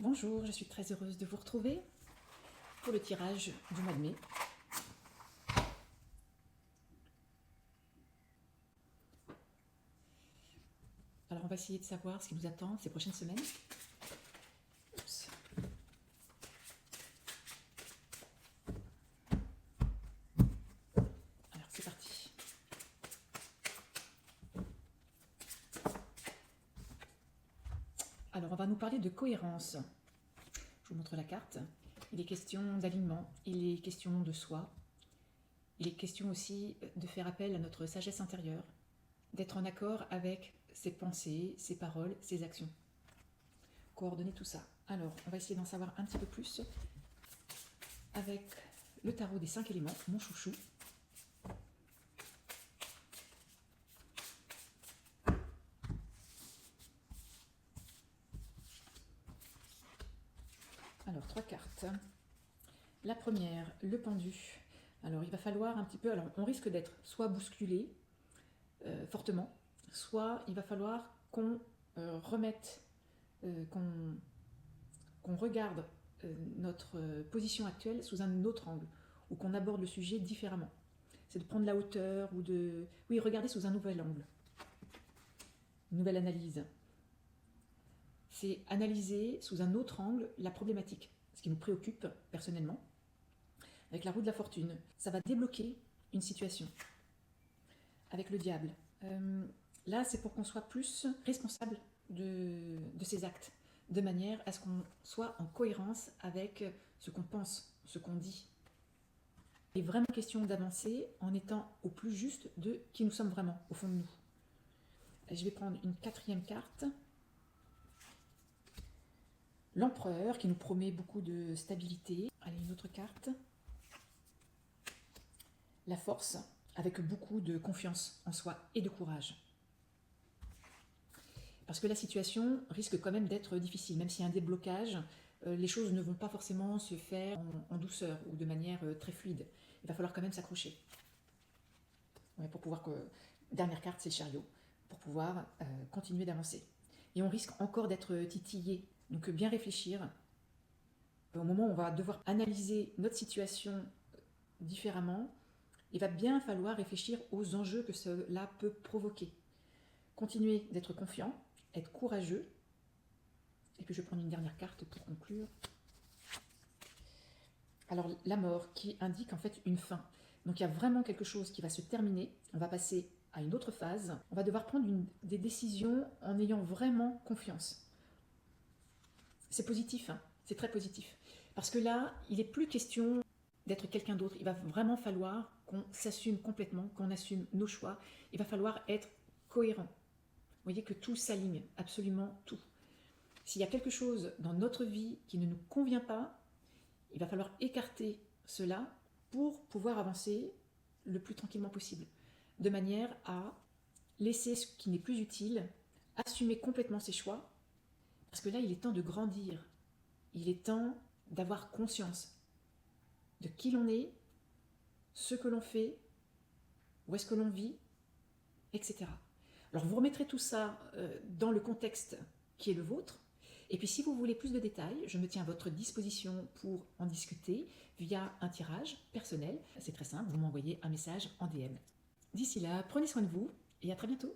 Bonjour, je suis très heureuse de vous retrouver pour le tirage du mois de mai. Alors on va essayer de savoir ce qui nous attend ces prochaines semaines. Oups. Alors c'est parti. Alors on va nous parler de cohérence. Je vous montre la carte. Il est question d'alignement, il est question de soi. Il est question aussi de faire appel à notre sagesse intérieure, d'être en accord avec ses pensées, ses paroles, ses actions. Coordonner tout ça. Alors, on va essayer d'en savoir un petit peu plus avec le tarot des 5 éléments, mon chouchou. Alors, 3 cartes. La première, le pendu. Alors, il va falloir un petit peu... Alors, on risque d'être soit bousculé fortement, soit il va falloir qu'on remette, qu'on regarde notre position actuelle sous un autre angle, ou qu'on aborde le sujet différemment. C'est de prendre la hauteur, ou de... Oui, regarder sous un nouvel angle. Une nouvelle analyse. C'est analyser sous un autre angle la problématique, ce qui nous préoccupe personnellement. Avec la roue de la fortune, ça va débloquer une situation. Avec le diable, là c'est pour qu'on soit plus responsable de ses actes, de manière à ce qu'on soit en cohérence avec ce qu'on pense, ce qu'on dit. Il est vraiment question d'avancer en étant au plus juste de qui nous sommes vraiment, au fond de nous. Je vais prendre une 4e carte. L'empereur, qui nous promet beaucoup de stabilité. Allez, une autre carte. La force, avec beaucoup de confiance en soi et de courage. Parce que la situation risque quand même d'être difficile, même s'il y a un déblocage, les choses ne vont pas forcément se faire en douceur ou de manière très fluide. Il va falloir quand même s'accrocher. Ouais, pour pouvoir... Dernière carte, c'est le chariot, pour pouvoir continuer d'avancer. Et on risque encore d'être titillé, donc bien réfléchir. Au moment où on va devoir analyser notre situation différemment, il va bien falloir réfléchir aux enjeux que cela peut provoquer. Continuer d'être confiant, être courageux. Et puis je vais prendre une dernière carte pour conclure. Alors la mort qui indique en fait une fin. Donc il y a vraiment quelque chose qui va se terminer. On va passer à une autre phase. On va devoir prendre des décisions en ayant vraiment confiance. C'est positif, hein, c'est très positif. Parce que là, il n'est plus question d'être quelqu'un d'autre. Il va vraiment falloir qu'on s'assume complètement, qu'on assume nos choix. Il va falloir être cohérent. Vous voyez que tout s'aligne, absolument tout. S'il y a quelque chose dans notre vie qui ne nous convient pas, il va falloir écarter cela pour pouvoir avancer le plus tranquillement possible, de manière à laisser ce qui n'est plus utile, assumer complètement ses choix, parce que là, il est temps de grandir. Il est temps d'avoir conscience de qui l'on est, ce que l'on fait, où est-ce que l'on vit, etc. Alors vous remettrez tout ça dans le contexte qui est le vôtre. Et puis si vous voulez plus de détails, je me tiens à votre disposition pour en discuter via un tirage personnel. C'est très simple, vous m'envoyez un message en DM. D'ici là, prenez soin de vous et à très bientôt.